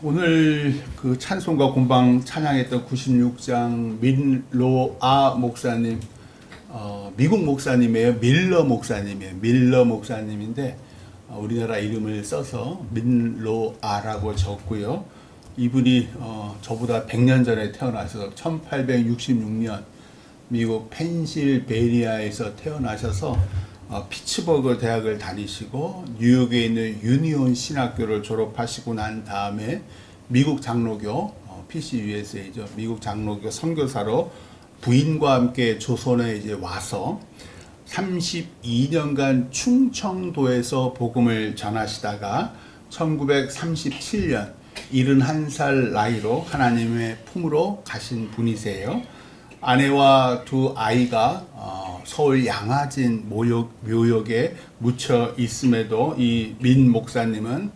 오늘 그 찬송과 본방 찬양했던 96장 민로아 목사님, 미국 목사님이에요. 밀러 목사님이에요. 밀러 목사님인데 우리나라 이름을 써서 민로아라고 적고요. 이분이 저보다 100년 전에 태어나셔서 1866년 미국 펜실베니아에서 태어나셔서 피츠버그 대학을 다니시고 뉴욕에 있는 유니온 신학교를 졸업하시고 난 다음에 미국 장로교 PCUSA죠. 미국 장로교 선교사로 부인과 함께 조선에 이제 와서 32년간 충청도에서 복음을 전하시다가 1937년 71살 나이로 하나님의 품으로 가신 분이세요. 아내와 두 아이가 서울 양화진 묘역에 묻혀 있음에도 이 민 목사님은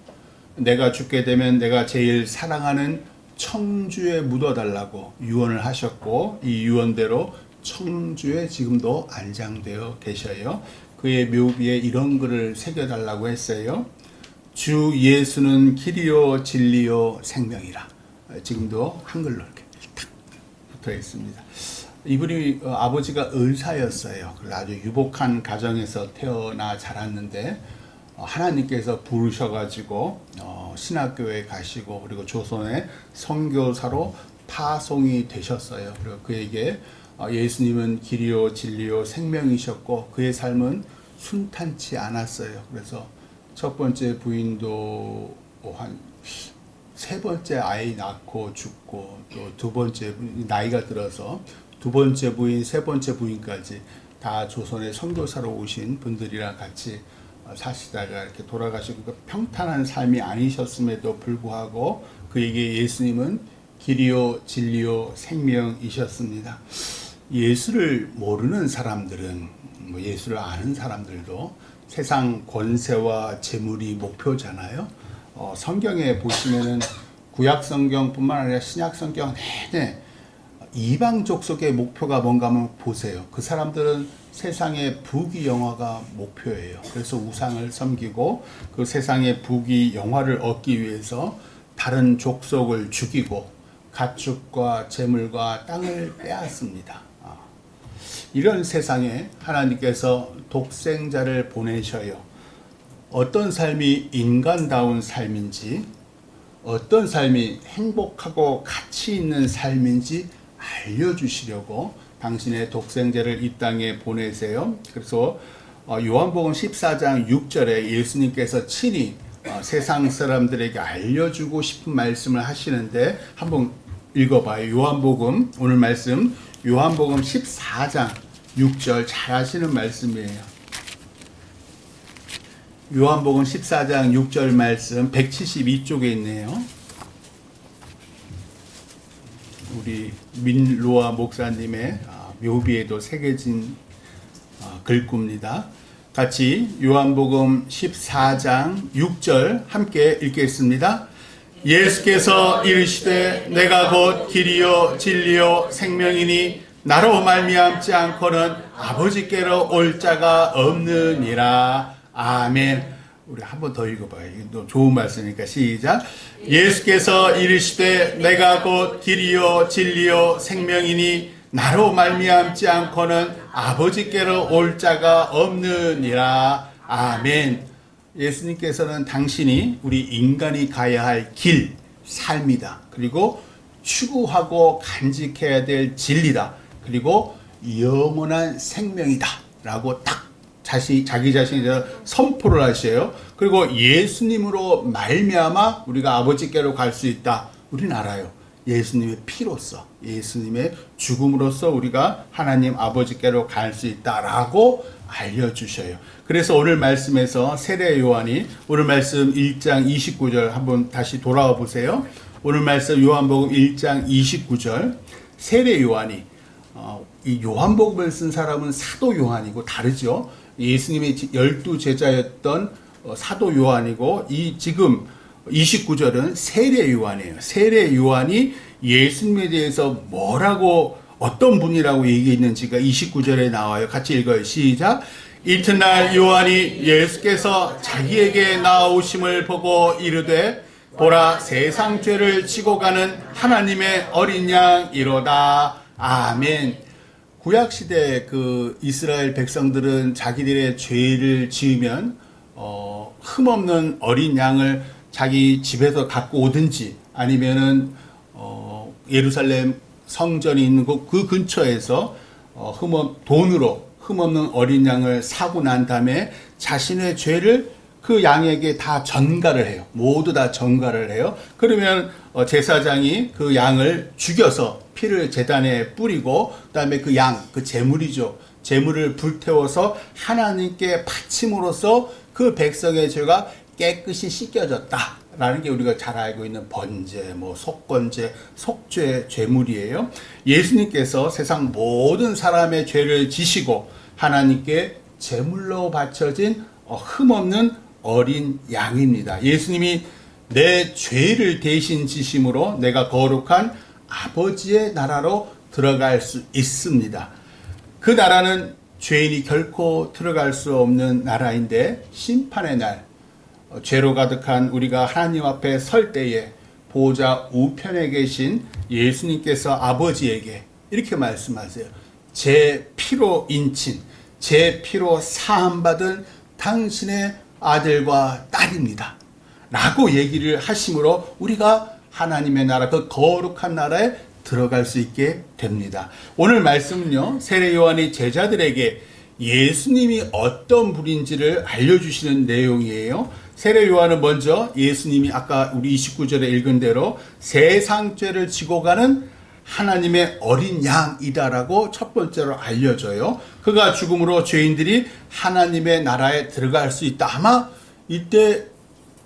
내가 죽게 되면 내가 제일 사랑하는 청주에 묻어달라고 유언을 하셨고, 이 유언대로 청주에 지금도 안장되어 계셔요. 그의 묘비에 이런 글을 새겨달라고 했어요. 주 예수는 길이요 진리요 생명이라. 지금도 한글로 이렇게 탁 붙어 있습니다. 이분이 아버지가 의사였어요. 그래서 아주 유복한 가정에서 태어나 자랐는데 하나님께서 부르셔가지고 신학교에 가시고 그리고 조선의 선교사로 파송이 되셨어요. 그리고 그에게 예수님은 길이요 진리요 생명이셨고 그의 삶은 순탄치 않았어요. 그래서 첫 번째 부인도 한 세 번째 아이 낳고 죽고, 또 두 번째 나이가 들어서 두 번째 부인, 세 번째 부인까지 다 조선의 선교사로 오신 분들이랑 같이 사시다가 이렇게 돌아가시고, 평탄한 삶이 아니셨음에도 불구하고 그에게 예수님은 길이요 진리요 생명이셨습니다. 예수를 모르는 사람들은, 예수를 아는 사람들도 세상 권세와 재물이 목표잖아요. 성경에 보시면은 구약 성경뿐만 아니라 신약 성경 내내 이방 족속의 목표가 뭔가 한번 보세요. 그 사람들은 세상의 부귀 영화가 목표예요. 그래서 우상을 섬기고 그 세상의 부귀 영화를 얻기 위해서 다른 족속을 죽이고 가축과 재물과 땅을 빼앗습니다. 이런 세상에 하나님께서 독생자를 보내셔요. 어떤 삶이 인간다운 삶인지, 어떤 삶이 행복하고 가치 있는 삶인지 알려주시려고 당신의 독생자를 이 땅에 보내세요. 그래서 요한복음 14장 6절에 예수님께서 친히 세상 사람들에게 알려주고 싶은 말씀을 하시는데 한번 읽어봐요. 요한복음, 오늘 말씀 요한복음 14장 6절 잘 아시는 말씀이에요. 요한복음 14장 6절 말씀 172쪽에 있네요. 우리 민로아 목사님의 묘비에도 새겨진 글귀입니다. 같이 요한복음 14장 6절 함께 읽겠습니다. 예수께서 이르시되 내가 곧 길이요 진리요 생명이니 나로 말미암지 않고는 아버지께로 올 자가 없느니라. 아멘. 우리 한 번 더 읽어봐요. 이거 좋은 말씀이니까 시작. 예수께서 이르시되 내가 곧 길이요 진리요 생명이니 나로 말미암지 않고는 아버지께로 올 자가 없느니라. 아멘. 예수님께서는 당신이 우리 인간이 가야 할 길, 삶이다. 그리고 추구하고 간직해야 될 진리다. 그리고 영원한 생명이다. 라고 딱 자기 자신이 선포를 하셔요. 그리고 예수님으로 말미암아 우리가 아버지께로 갈 수 있다. 우리는 알아요. 예수님의 피로써, 예수님의 죽음으로써 우리가 하나님 아버지께로 갈 수 있다라고 알려주셔요. 그래서 오늘 말씀에서 세례 요한이, 오늘 말씀 1장 29절 한번 다시 돌아와 보세요. 오늘 말씀 요한복음 1장 29절 세례 요한이, 이 요한복음을 쓴 사람은 사도 요한이고 다르죠. 예수님의 12제자였던 사도 요한이고, 이 지금 29절은 세례 요한이에요. 세례 요한이 예수님에 대해서 뭐라고, 어떤 분이라고 얘기했는지가 29절에 나와요. 같이 읽어요. 시작. 이튿날 요한이 예수께서 자기에게 나오심을 보고 이르되 보라 세상 죄를 지고 가는 하나님의 어린 양이로다. 아멘. 구약시대 그 이스라엘 백성들은 자기들의 죄를 지으면 흠없는 어린 양을 자기 집에서 갖고 오든지 아니면은 예루살렘 성전이 있는 그 근처에서 돈으로 흠없는 어린 양을 사고 난 다음에 자신의 죄를 그 양에게 다 전가를 해요. 모두 다 전가를 해요. 그러면 제사장이 그 양을 죽여서 피를 제단에 뿌리고 그다음에 그 양, 그 제물이죠. 제물을 불태워서 하나님께 바침으로써 그 백성의 죄가 깨끗이 씻겨졌다라는 게 우리가 잘 알고 있는 번제, 속건제, 속죄, 제물이에요. 예수님께서 세상 모든 사람의 죄를 지시고 하나님께 제물로 바쳐진 흠없는 어린 양입니다. 예수님이 내 죄를 대신 지심으로 내가 거룩한 아버지의 나라로 들어갈 수 있습니다. 그 나라는 죄인이 결코 들어갈 수 없는 나라인데 심판의 날 죄로 가득한 우리가 하나님 앞에 설 때에 보호자 우편에 계신 예수님께서 아버지에게 이렇게 말씀하세요. 제 피로 인친, 제 피로 사함받은 당신의 아들과 딸입니다. 라고 얘기를 하심으로 우리가 하나님의 나라, 그 거룩한 나라에 들어갈 수 있게 됩니다. 오늘 말씀은요, 세례 요한이 제자들에게 예수님이 어떤 분인지를 알려주시는 내용이에요. 세례 요한은 먼저 예수님이 아까 우리 29절에 읽은 대로 세상 죄를 지고 가는 하나님의 어린 양이다라고 첫 번째로 알려줘요. 그가 죽음으로 죄인들이 하나님의 나라에 들어갈 수 있다. 아마 이때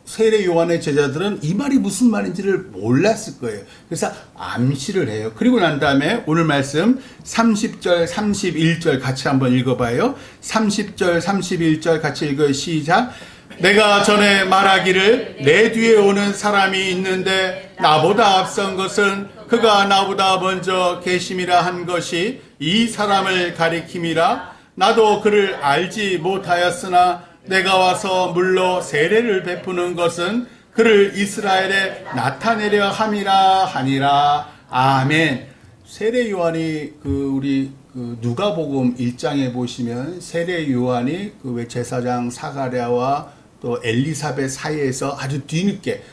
세례 요한의 제자들은 이 말이 무슨 말인지를 몰랐을 거예요. 그래서 암시를 해요. 그리고 난 다음에 오늘 말씀 30절, 31절 같이 한번 읽어봐요. 30절, 31절 같이 읽어요. 시작. 내가 전에 말하기를 내 뒤에 오는 사람이 있는데 나보다 앞선 것은 그가 나보다 먼저 계심이라 한 것이 이 사람을 가리킴이라. 나도 그를 알지 못하였으나 내가 와서 물로 세례를 베푸는 것은 그를 이스라엘에 나타내려 함이라 하니라. 아멘. 세례 요한이 우리 누가복음 1장에 보시면 세례 요한이 왜 제사장 사가랴와 또 엘리사벳 사이에서 아주 뒤늦게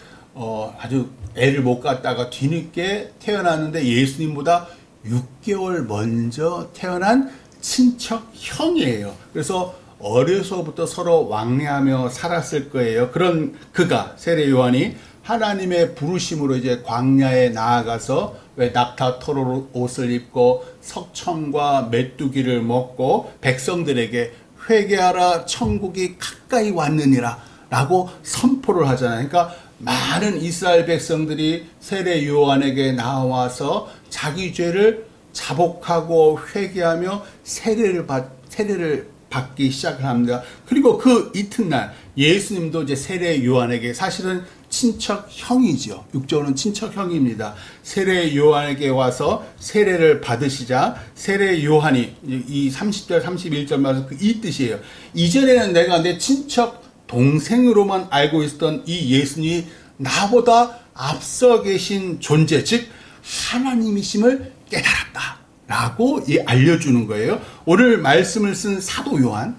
아주 애를 못 갖다가 뒤늦게 태어났는데 예수님보다 6개월 먼저 태어난 친척 형이에요. 그래서 어려서부터 서로 왕래하며 살았을 거예요. 그런 그가 세례 요한이 하나님의 부르심으로 이제 광야에 나아가서 왜 낙타토로 옷을 입고 석청과 메뚜기를 먹고 백성들에게 회개하라 천국이 가까이 왔느니라 라고 선포를 하잖아요. 그러니까 많은 이스라엘 백성들이 세례 요한에게 나와서 자기 죄를 자복하고 회개하며 세례를 받기 시작을 합니다. 그리고 그 이튿날 예수님도 이제 세례 요한에게 사실은 친척 형이죠. 육조는 친척 형입니다. 세례 요한에게 와서 세례를 받으시자 세례 요한이 이 30절 31절 말씀 이 뜻이에요. 이전에는 내가 내 친척 동생으로만 알고 있었던 이 예수님이 나보다 앞서 계신 존재, 즉 하나님이심을 깨달았다 라고 알려주는 거예요. 오늘 말씀을 쓴 사도 요한,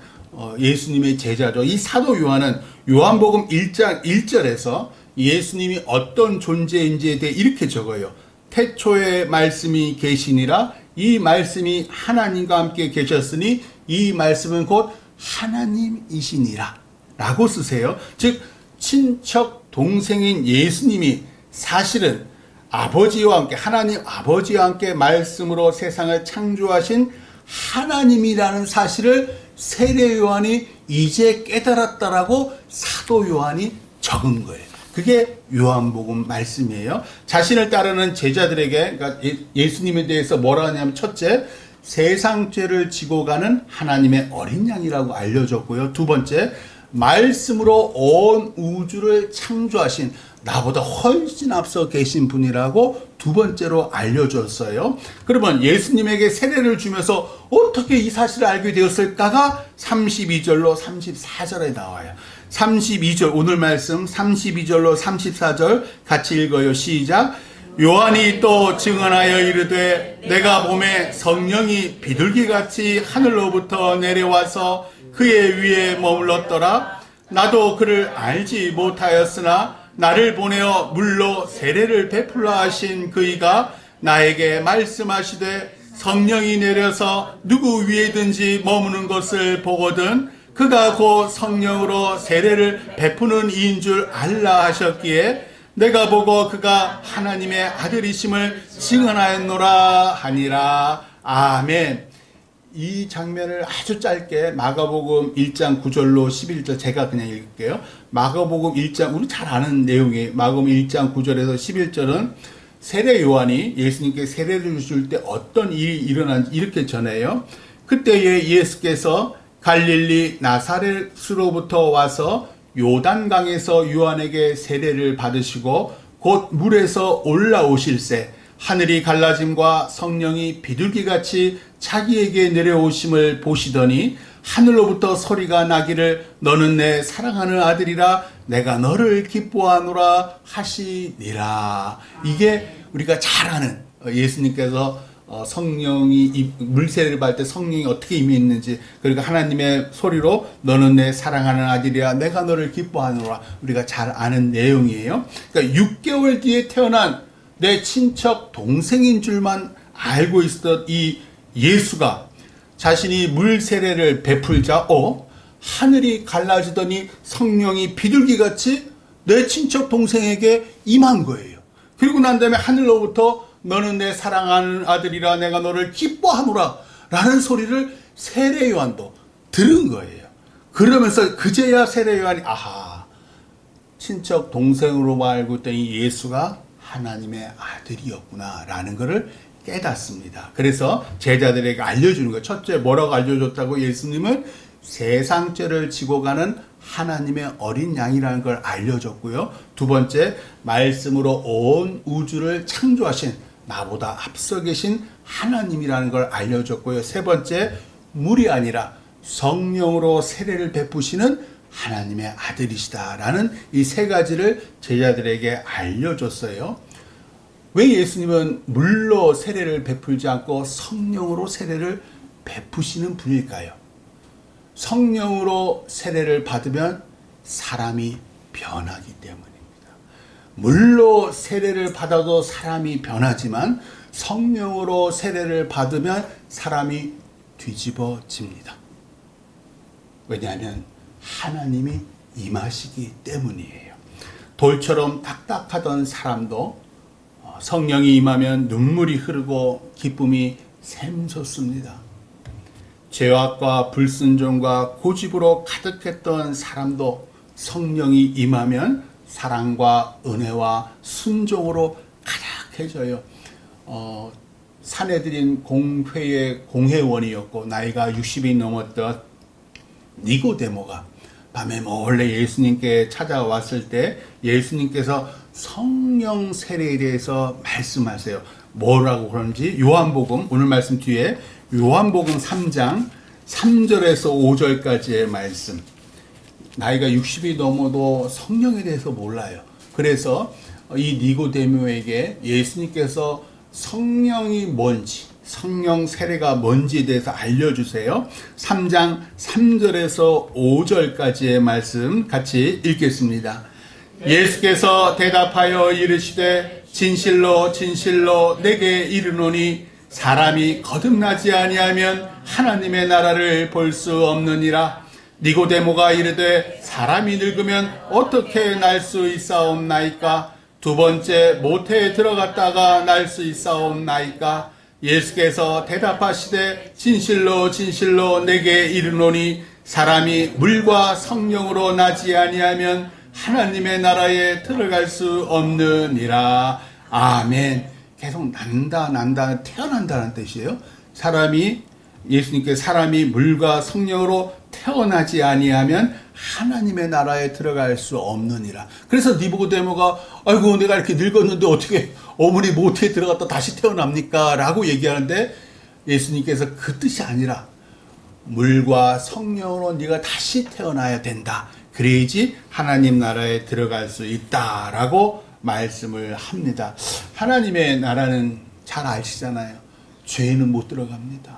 예수님의 제자죠. 이 사도 요한은 요한복음 1장 1절에서 예수님이 어떤 존재인지에 대해 이렇게 적어요. 태초에 말씀이 계시니라. 이 말씀이 하나님과 함께 계셨으니 이 말씀은 곧 하나님이시니라 라고 쓰세요. 즉 친척 동생인 예수님이 사실은 아버지와 함께, 하나님 아버지와 함께 말씀으로 세상을 창조하신 하나님이라는 사실을 세례 요한이 이제 깨달았다라고 사도 요한이 적은 거예요. 그게 요한복음 말씀이에요. 자신을 따르는 제자들에게, 그러니까 예수님에 대해서 뭐라 하냐면, 첫째, 세상 죄를 지고 가는 하나님의 어린 양이라고 알려줬고요. 두 번째, 말씀으로 온 우주를 창조하신 나보다 훨씬 앞서 계신 분이라고 두 번째로 알려줬어요. 그러면 예수님에게 세례를 주면서 어떻게 이 사실을 알게 되었을까가 32절로 34절에 나와요. 32절, 오늘 말씀 32절로 34절 같이 읽어요. 시작. 요한이 또 증언하여 이르되 내가 보매 성령이 비둘기같이 하늘로부터 내려와서 그의 위에 머물렀더라. 나도 그를 알지 못하였으나 나를 보내어 물로 세례를 베풀라 하신 그이가 나에게 말씀하시되 성령이 내려서 누구 위에든지 머무는 것을 보거든 그가 곧 성령으로 세례를 베푸는 이인 줄 알라 하셨기에 내가 보고 그가 하나님의 아들이심을 증언하였노라 하니라. 아멘. 이 장면을 아주 짧게 마가복음 1장 9절로 11절 제가 그냥 읽을게요. 마가복음 1장, 우리 잘 아는 내용이에요. 마가복음 1장 9절에서 11절은 세례 요한이 예수님께 세례를 줄 때 어떤 일이 일어난지 이렇게 전해요. 그때에 예수께서 갈릴리 나사렛으로부터 와서 요단강에서 요한에게 세례를 받으시고 곧 물에서 올라오실새 하늘이 갈라짐과 성령이 비둘기같이 자기에게 내려오심을 보시더니 하늘로부터 소리가 나기를 너는 내 사랑하는 아들이라 내가 너를 기뻐하노라 하시니라. 이게 우리가 잘 아는 예수님께서 성령이 물세례를 받을 때 성령이 어떻게 임했는지, 그러니까 하나님의 소리로 너는 내 사랑하는 아들이야 내가 너를 기뻐하노라, 우리가 잘 아는 내용이에요. 그러니까 6개월 뒤에 태어난 내 친척 동생인 줄만 알고 있었던 이 예수가 자신이 물세례를 베풀자 하늘이 갈라지더니 성령이 비둘기같이 내 친척 동생에게 임한 거예요. 그리고 난 다음에 하늘로부터 너는 내 사랑하는 아들이라 내가 너를 기뻐하노라 라는 소리를 세례 요한도 들은 거예요. 그러면서 그제야 세례 요한이 친척 동생으로 알고 있던 이 예수가 하나님의 아들이었구나 라는 것을 깨닫습니다. 그래서 제자들에게 알려주는 거예요. 첫째, 뭐라고 알려줬다고? 예수님은 세상죄를 지고 가는 하나님의 어린 양이라는 걸 알려줬고요. 두 번째, 말씀으로 온 우주를 창조하신 나보다 앞서 계신 하나님이라는 걸 알려줬고요. 세 번째, 물이 아니라 성령으로 세례를 베푸시는 하나님의 아들이시다라는 이 세 가지를 제자들에게 알려줬어요. 왜 예수님은 물로 세례를 베풀지 않고 성령으로 세례를 베푸시는 분일까요? 성령으로 세례를 받으면 사람이 변하기 때문입니다. 물로 세례를 받아도 사람이 변하지만 성령으로 세례를 받으면 사람이 뒤집어집니다. 왜냐하면 하나님이 임하시기 때문이에요. 돌처럼 딱딱하던 사람도 성령이 임하면 눈물이 흐르고 기쁨이 샘솟습니다. 죄악과 불순종과 고집으로 가득했던 사람도 성령이 임하면 사랑과 은혜와 순종으로 가득해져요. 산헤드린 공회의 공회원이었고 나이가 60이 넘었던 니고데모가 밤에 몰래 예수님께 찾아왔을 때 예수님께서 성령 세례에 대해서 말씀하세요. 뭐라고 그런지 요한복음, 오늘 말씀 뒤에 요한복음 3장 3절에서 5절까지의 말씀. 나이가 60이 넘어도 성령에 대해서 몰라요. 그래서 이 니고데모에게 예수님께서 성령이 뭔지, 성령 세례가 뭔지에 대해서 알려주세요. 3장 3절에서 5절까지의 말씀 같이 읽겠습니다. 예수께서 대답하여 이르시되 진실로 진실로 내게 이르노니 사람이 거듭나지 아니하면 하나님의 나라를 볼 수 없느니라. 니고데모가 이르되 사람이 늙으면 어떻게 날 수 있사옵나이까? 두 번째 모태에 들어갔다가 날 수 있사옵나이까? 예수께서 대답하시되 진실로 진실로 내게 이르노니 사람이 물과 성령으로 나지 아니하면 하나님의 나라에 들어갈 수 없느니라. 아멘. 계속 난다 태어난다는 뜻이에요. 예수님께 사람이 물과 성령으로 태어나지 아니하면 하나님의 나라에 들어갈 수 없느니라. 그래서 니고데모가 아이고 내가 이렇게 늙었는데 어떻게 어머니 모태에 들어갔다 다시 태어납니까? 라고 얘기하는데 예수님께서 그 뜻이 아니라 물과 성령으로 네가 다시 태어나야 된다. 그래야지 하나님 나라에 들어갈 수 있다라고 말씀을 합니다. 하나님의 나라는 잘 아시잖아요. 죄는 못 들어갑니다.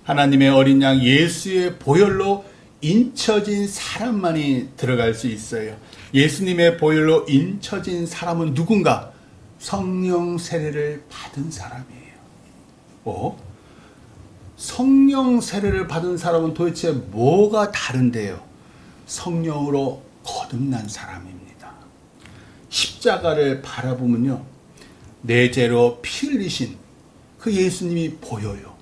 하나님의 어린 양 예수의 보혈로 인쳐진 사람만이 들어갈 수 있어요. 예수님의 보혈로 인쳐진 사람은 누군가? 성령 세례를 받은 사람이에요. 성령 세례를 받은 사람은 도대체 뭐가 다른데요? 성령으로 거듭난 사람입니다. 십자가를 바라보면요, 내 죄로 피 흘리신 그 예수님이 보여요.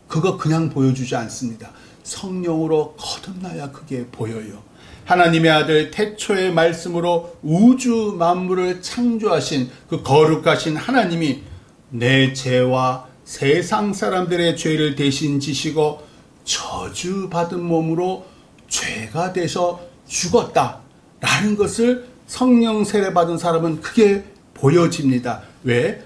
그거 그냥 보여주지 않습니다. 성령으로 거듭나야 그게 보여요. 하나님의 아들 태초의 말씀으로 우주 만물을 창조하신 그 거룩하신 하나님이 내 죄와 세상 사람들의 죄를 대신 지시고 저주받은 몸으로 죄가 돼서 죽었다라는 것을 성령 세례 받은 사람은 그게 보여집니다. 왜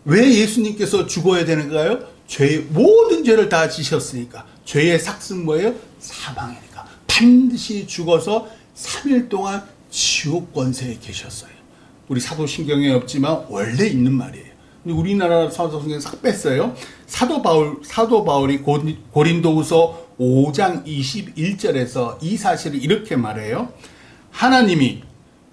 예수님께서 죽어야 되는가요? 죄의 모든 죄를 다 지셨으니까. 죄의 삭은 뭐예요? 사망이니까. 반드시 죽어서 3일 동안 지옥 권세에 계셨어요. 우리 사도신경에 없지만 원래 있는 말이에요. 근데 우리나라 사도신경에 싹 뺐어요. 사도 바울이 고린도후서 5장 21절에서 이 사실을 이렇게 말해요. 하나님이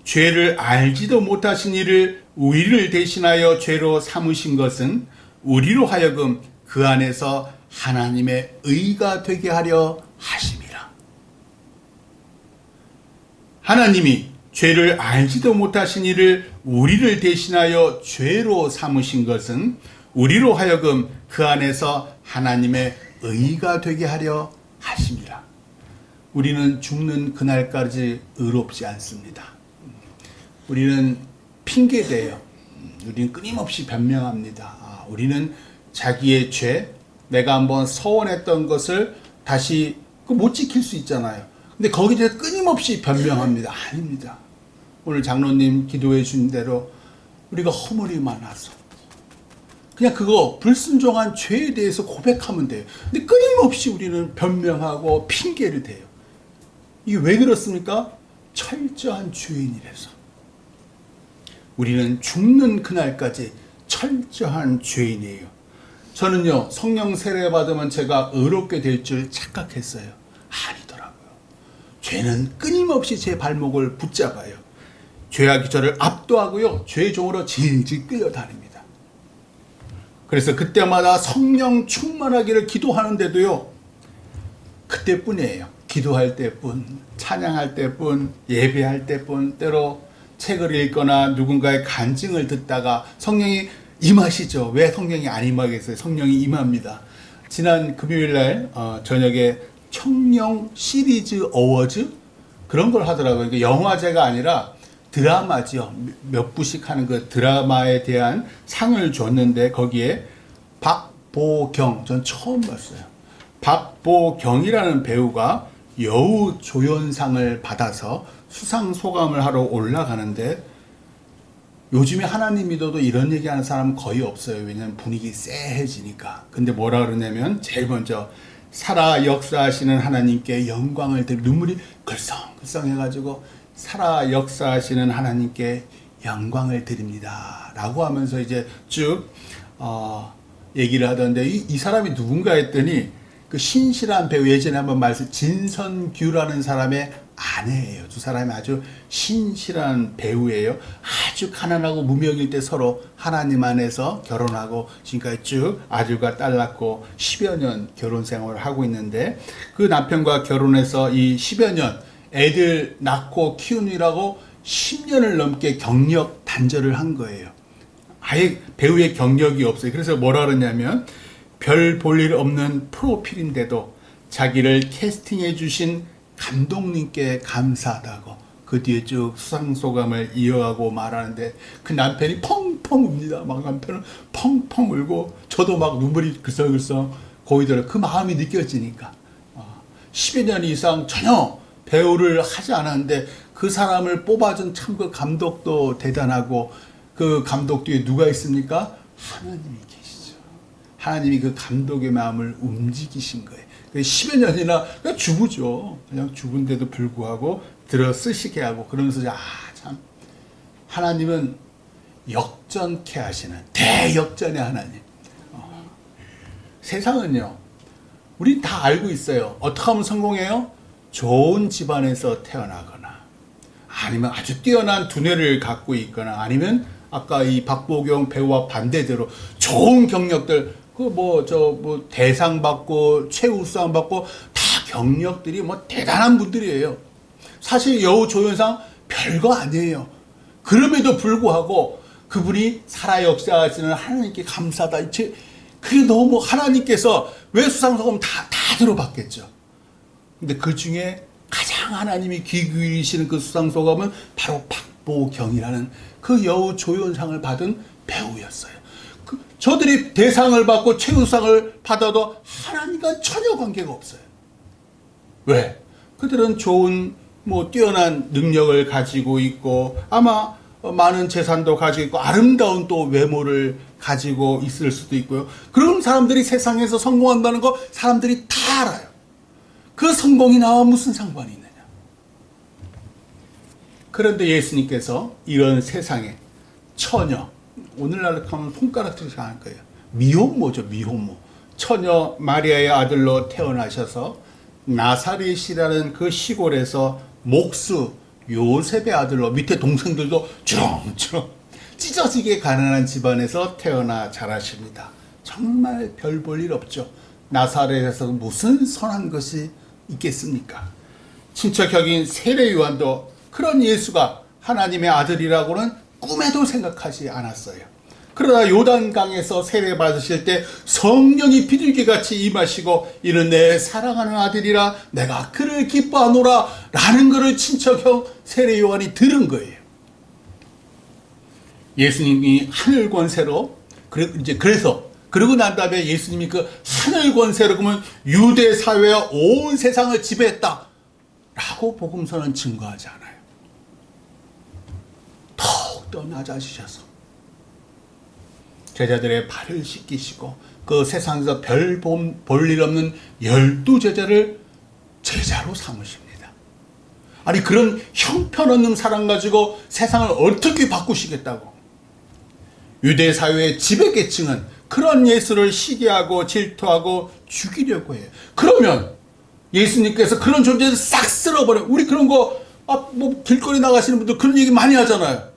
죄를 알지도 못하신 이를 우리를 대신하여 죄로 삼으신 것은 우리로 하여금 그 안에서 하나님의 의가 되게 하려 하심이라. 하나님이 죄를 알지도 못하신 이를 우리를 대신하여 죄로 삼으신 것은 우리로 하여금 그 안에서 하나님의 의가 되게 하려 하심이라. 우리는 죽는 그날까지 의롭지 않습니다. 우리는 핑계대요. 우리는 끊임없이 변명합니다. 우리는 자기의 죄, 내가 한번 서원했던 것을 다시 못 지킬 수 있잖아요. 근데 거기에 대해서 끊임없이 변명합니다. 아닙니다. 오늘 장로님 기도해 주신 대로 우리가 허물이 많아서 그냥 그거 불순종한 죄에 대해서 고백하면 돼요. 근데 끊임없이 우리는 변명하고 핑계를 대요. 이게 왜 그렇습니까? 철저한 죄인이라서. 우리는 죽는 그날까지 철저한 죄인이에요. 저는요, 성령 세례 받으면 제가 의롭게 될 줄 착각했어요. 아니더라고요. 죄는 끊임없이 제 발목을 붙잡아요. 죄악이 저를 압도하고요, 죄의 종으로 질질 끌려다닙니다. 그래서 그때마다 성령 충만하기를 기도하는데도요, 그때뿐이에요. 기도할 때뿐, 찬양할 때뿐, 예배할 때뿐, 때로 책을 읽거나 누군가의 간증을 듣다가 성령이 임하시죠. 왜 성령이 안 임하겠어요? 성령이 임합니다. 지난 금요일날 저녁에 청룡 시리즈 어워즈 그런 걸 하더라고요. 그러니까 영화제가 아니라 드라마죠. 몇 부씩 하는 그 드라마에 대한 상을 줬는데 거기에 박보경, 전 처음 봤어요. 박보경이라는 배우가 여우 조연상을 받아서 수상 소감을 하러 올라가는데, 요즘에 하나님 믿어도 이런 얘기하는 사람 거의 없어요. 왜냐하면 분위기 쎄해지니까. 근데 뭐라 그러냐면 제일 먼저 살아 역사하시는 하나님께 영광을 드리고, 눈물이 글썽글썽 해가지고 살아 역사하시는 하나님께 영광을 드립니다 라고 하면서 이제 쭉 얘기를 하던데, 이 사람이 누군가 했더니 그 신실한 배우, 예전에 한번 말씀, 진선규라는 사람의 아내예요. 두 사람이 아주 신실한 배우예요. 아주 가난하고 무명일 때 서로 하나님 안에서 결혼하고 지금까지 쭉 아들과 딸 낳고 10여 년 결혼 생활을 하고 있는데, 그 남편과 결혼해서 이 10여 년 애들 낳고 키우느라고 10년을 넘게 경력 단절을 한 거예요. 아예 배우의 경력이 없어요. 그래서 뭐라 그러냐면, 별 볼 일 없는 프로필인데도 자기를 캐스팅해 주신 감독님께 감사하다고 그 뒤에 쭉 수상소감을 이어가고 말하는데, 그 남편이 펑펑 웁니다. 막 남편은 펑펑 울고 저도 막 눈물이 글썽글썽 고이더라고요. 그 마음이 느껴지니까. 10여 년 이상 전혀 배우를 하지 않았는데 그 사람을 뽑아준 참 그 감독도 대단하고, 그 감독 뒤에 누가 있습니까? 하나님이 계시죠. 하나님이 그 감독의 마음을 움직이신 거예요. 10여 년이나 그냥 주부죠. 그냥 주부인데도 불구하고 들어 쓰시게 하고 그러면서 참 하나님은 역전케 하시는 대역전의 하나님. 세상은요, 우리 다 알고 있어요. 어떻게 하면 성공해요? 좋은 집안에서 태어나거나 아니면 아주 뛰어난 두뇌를 갖고 있거나 아니면 아까 이 박보경 배우와 반대대로 좋은 경력들 대상 받고 최우수상 받고 다 경력들이 대단한 분들이에요. 사실 여우 조연상 별거 아니에요. 그럼에도 불구하고 그분이 살아 역사하시는 하나님께 감사다. 그게 너무 하나님께서 왜 수상소감 다 들어봤겠죠. 근데 그 중에 가장 하나님이 귀 기울이시는 그 수상소감은 바로 박보경이라는 그 여우 조연상을 받은 배우였어요. 저들이 대상을 받고 최우상을 받아도 하나님과 전혀 관계가 없어요. 왜? 그들은 좋은 뛰어난 능력을 가지고 있고 아마 많은 재산도 가지고 있고 아름다운 또 외모를 가지고 있을 수도 있고요. 그런 사람들이 세상에서 성공한다는 거 사람들이 다 알아요. 그 성공이 나와 무슨 상관이 있느냐. 그런데 예수님께서 이런 세상에 처녀, 오늘날로 하면 손가락질이 강할 거예요. 미혼모죠, 미혼모. 처녀 마리아의 아들로 태어나셔서 나사렛이라는 그 시골에서 목수 요셉의 아들로 밑에 동생들도 주렁주렁 찢어지게 가난한 집안에서 태어나 자라십니다. 정말 별 볼 일 없죠. 나사렛에서 무슨 선한 것이 있겠습니까? 친척형인 세례 요한도 그런 예수가 하나님의 아들이라고는 꿈에도 생각하지 않았어요. 그러나 요단강에서 세례 받으실 때 성령이 비둘기같이 임하시고 이는 내 사랑하는 아들이라 내가 그를 기뻐하노라 라는 것을 친척형 세례 요한이 들은 거예요. 예수님이 하늘 권세로 그래서 그러고 난 다음에 예수님이 그 하늘 권세로 그러면 유대 사회와 온 세상을 지배했다 라고 복음서는 증거하지 않아요. 더욱더 낮아지셔서 제자들의 발을 씻기시고 그 세상에서 별 볼 일 없는 12제자를 제자로 삼으십니다. 아니 그런 형편없는 사람 가지고 세상을 어떻게 바꾸시겠다고. 유대 사회의 지배계층은 그런 예수를 시기하고 질투하고 죽이려고 해요. 그러면 예수님께서 그런 존재를 싹 쓸어버려. 우리 그런 거 길거리 나가시는 분들 그런 얘기 많이 하잖아요.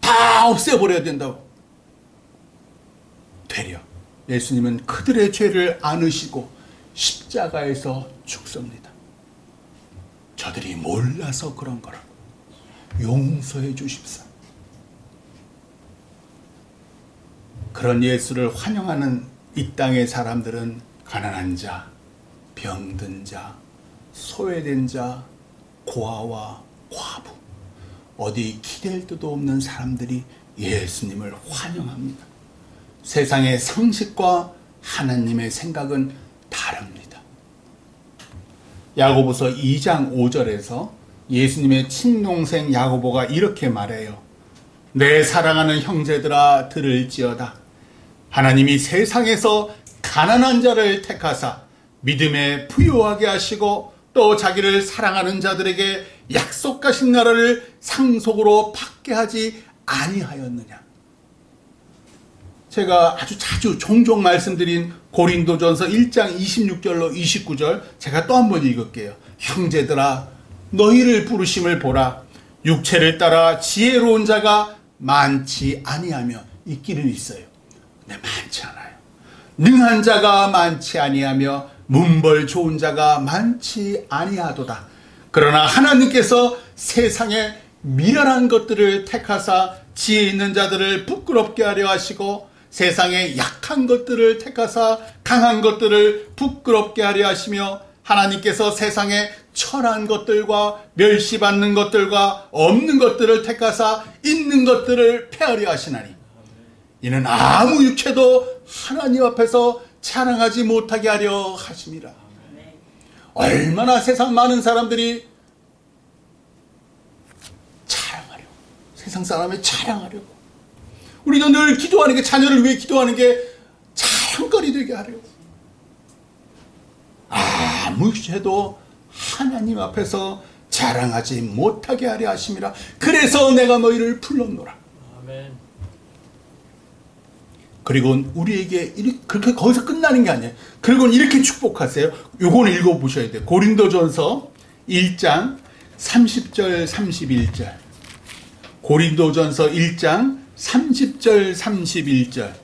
다 없애버려야 된다고. 되려 예수님은 그들의 죄를 안으시고 십자가에서 죽습니다. 저들이 몰라서 그런 거라 용서해 주십사. 그런 예수를 환영하는 이 땅의 사람들은 가난한 자, 병든 자, 소외된 자, 고아와 과부, 어디 기댈 데도 없는 사람들이 예수님을 환영합니다. 세상의 상식과 하나님의 생각은 다릅니다. 야고보서 2장 5절에서 예수님의 친동생 야고보가 이렇게 말해요. 내 사랑하는 형제들아 들을지어다. 하나님이 세상에서 가난한 자를 택하사 믿음에 부유하게 하시고 또 자기를 사랑하는 자들에게 약속하신 나라를 상속으로 받게 하지 아니하였느냐. 제가 아주 자주 종종 말씀드린 고린도전서 1장 26절로 29절 제가 또 한 번 읽을게요. 형제들아 너희를 부르심을 보라. 육체를 따라 지혜로운 자가 많지 아니하며 있기는 있어요. 근데 많지 않아요. 능한 자가 많지 아니하며 문벌 좋은 자가 많지 아니하도다. 그러나 하나님께서 세상에 미련한 것들을 택하사 지혜 있는 자들을 부끄럽게 하려 하시고 세상에 약한 것들을 택하사 강한 것들을 부끄럽게 하려 하시며 하나님께서 세상에 천한 것들과 멸시받는 것들과 없는 것들을 택하사 있는 것들을 폐하려 하시나니 이는 아무 육체도 하나님 앞에서 자랑하지 못하게 하려 하심이라. 얼마나 세상 많은 사람들이 자랑하려고, 세상 사람을 자랑하려고, 우리도 늘 기도하는 게, 자녀를 위해 기도하는 게 자랑거리 되게 하려고. 아무것도 하나님 앞에서 자랑하지 못하게 하려 하심이라. 그래서 내가 너희를 불렀노라. 아멘. 그리고 우리에게 그렇게 거기서 끝나는 게 아니에요. 그리고 이렇게 축복하세요. 요거는 읽어보셔야 돼요. 고린도전서 1장 30절 31절. 고린도전서 1장 30절 31절.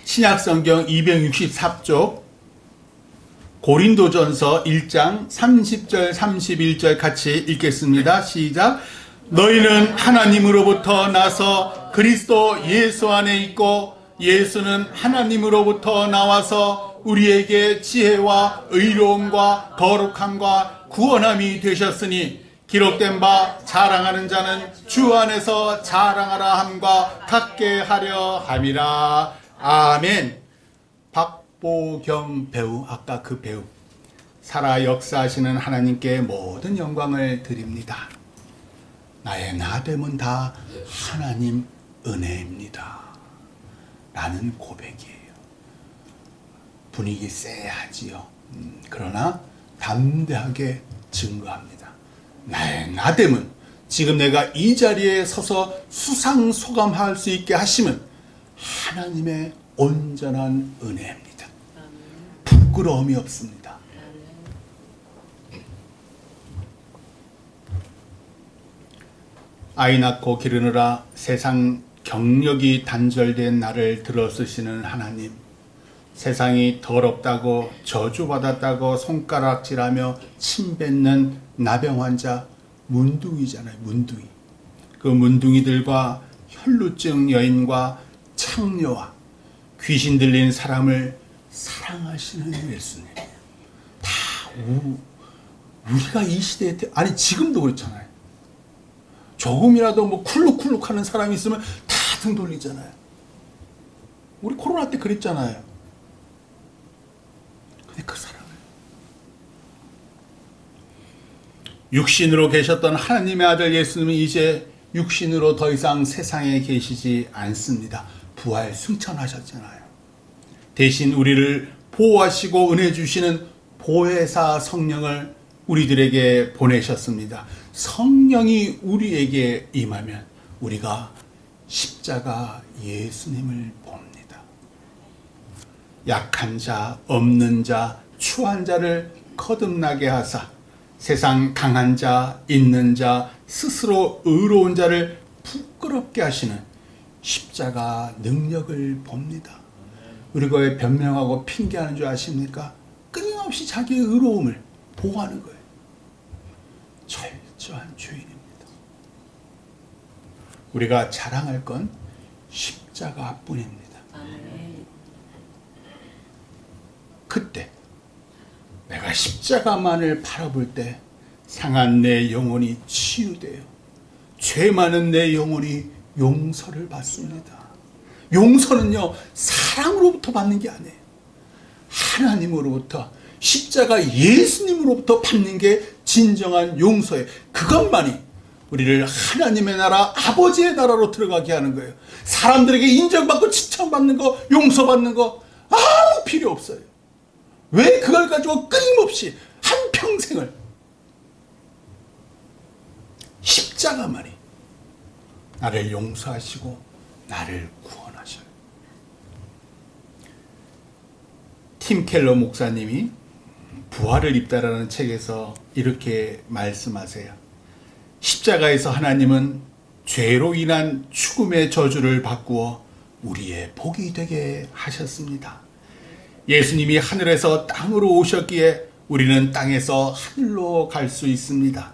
신약성경 264쪽 고린도전서 1장 30절 31절 같이 읽겠습니다. 시작. 너희는 하나님으로부터 나서 그리스도 예수 안에 있고 예수는 하나님으로부터 나와서 우리에게 지혜와 의로움과 거룩함과 구원함이 되셨으니 기록된 바 자랑하는 자는 주 안에서 자랑하라 함과 같게 하려 함이라. 아멘. 박보경 배우, 아까 그 배우, 살아 역사하시는 하나님께 모든 영광을 드립니다. 나의 나됨은 다 하나님 은혜입니다 라는 고백이에요. 분위기 쎄하지요. 그러나 담대하게 증거합니다. 나의 나됨은, 지금 내가 이 자리에 서서 수상소감할 수 있게 하심은 하나님의 온전한 은혜입니다. 부끄러움이 없습니다. 아이 낳고 기르느라 세상 경력이 단절된 나를 들어쓰시는 하나님, 세상이 더럽다고 저주받았다고 손가락질하며 침뱉는 나병 환자, 문둥이잖아요. 문둥이. 그 문둥이들과 혈루증 여인과 창녀와 귀신 들린 사람을 사랑하시는 예수님. 다 우리가 이 시대에, 아니 지금도 그렇잖아요. 조금이라도 뭐 쿨룩쿨룩 하는 사람이 있으면 다 등 돌리잖아요. 우리 코로나 때 그랬잖아요. 근데 그 사람을, 육신으로 계셨던 하나님의 아들 예수님은 이제 육신으로 더 이상 세상에 계시지 않습니다. 부활 승천하셨잖아요. 대신 우리를 보호하시고 은혜 주시는 보혜사 성령을 우리들에게 보내셨습니다. 성령이 우리에게 임하면 우리가 십자가 예수님을 봅니다. 약한 자, 없는 자, 추한 자를 거듭나게 하사 세상 강한 자, 있는 자, 스스로 의로운 자를 부끄럽게 하시는 십자가 능력을 봅니다. 우리가 왜 변명하고 핑계하는 줄 아십니까? 끊임없이 자기의 의로움을 보호하는 거예요. 철저한 죄인입니다. 우리가 자랑할 건 십자가뿐입니다. 그때 내가 십자가만을 바라볼 때 상한 내 영혼이 치유돼요. 죄 많은 내 영혼이 용서를 받습니다. 용서는요, 사랑으로부터 받는 게 아니에요. 하나님으로부터, 십자가 예수님으로부터 받는 게 진정한 용서예요. 그것만이 우리를 하나님의 나라, 아버지의 나라로 들어가게 하는 거예요. 사람들에게 인정받고 칭찬받는 거, 용서받는 거 아무 필요 없어요. 왜 그걸 가지고 끊임없이 한평생을, 십자가만이 나를 용서하시고 나를 구원하셔요. 팀 켈러 목사님이 부활을 입다라는 책에서 이렇게 말씀하세요. 십자가에서 하나님은 죄로 인한 죽음의 저주를 바꾸어 우리의 복이 되게 하셨습니다. 예수님이 하늘에서 땅으로 오셨기에 우리는 땅에서 하늘로 갈 수 있습니다.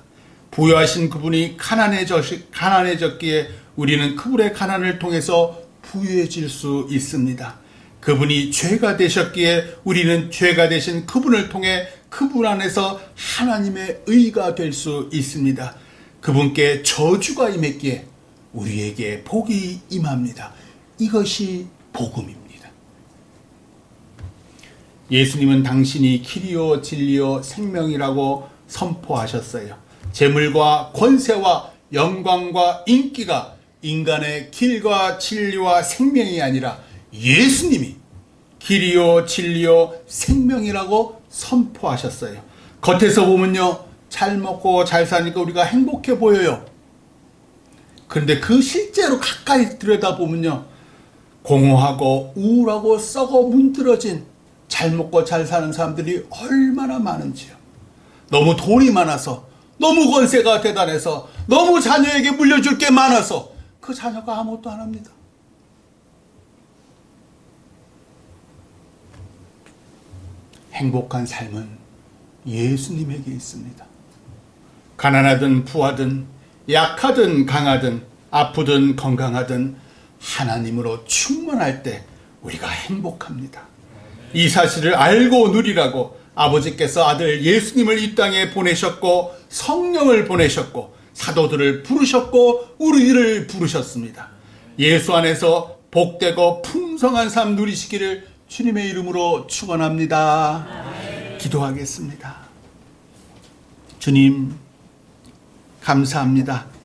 부유하신 그분이 가난해졌기에 우리는 그분의 가난을 통해서 부유해질 수 있습니다. 그분이 죄가 되셨기에 우리는 죄가 되신 그분을 통해 그분 안에서 하나님의 의가 될 수 있습니다. 그분께 저주가 임했기에 우리에게 복이 임합니다. 이것이 복음입니다. 예수님은 당신이 길이요 진리요 생명이라고 선포하셨어요. 재물과 권세와 영광과 인기가 인간의 길과 진리와 생명이 아니라 예수님이 길이요 진리요 생명이라고 선포하셨어요. 겉에서 보면요, 잘 먹고 잘 사니까 우리가 행복해 보여요. 그런데 그 실제로 가까이 들여다보면요, 공허하고 우울하고 썩어 문드러진 잘 먹고 잘 사는 사람들이 얼마나 많은지요. 너무 돈이 많아서, 너무 권세가 대단해서, 너무 자녀에게 물려줄 게 많아서 그 자녀가 아무것도 안 합니다. 행복한 삶은 예수님에게 있습니다. 가난하든 부하든 약하든 강하든 아프든 건강하든 하나님으로 충만할 때 우리가 행복합니다. 이 사실을 알고 누리라고 아버지께서 아들 예수님을 이 땅에 보내셨고 성령을 보내셨고 사도들을 부르셨고 우리를 부르셨습니다. 예수 안에서 복되고 풍성한 삶 누리시기를 주님의 이름으로 축원합니다. 기도하겠습니다. 주님, 감사합니다.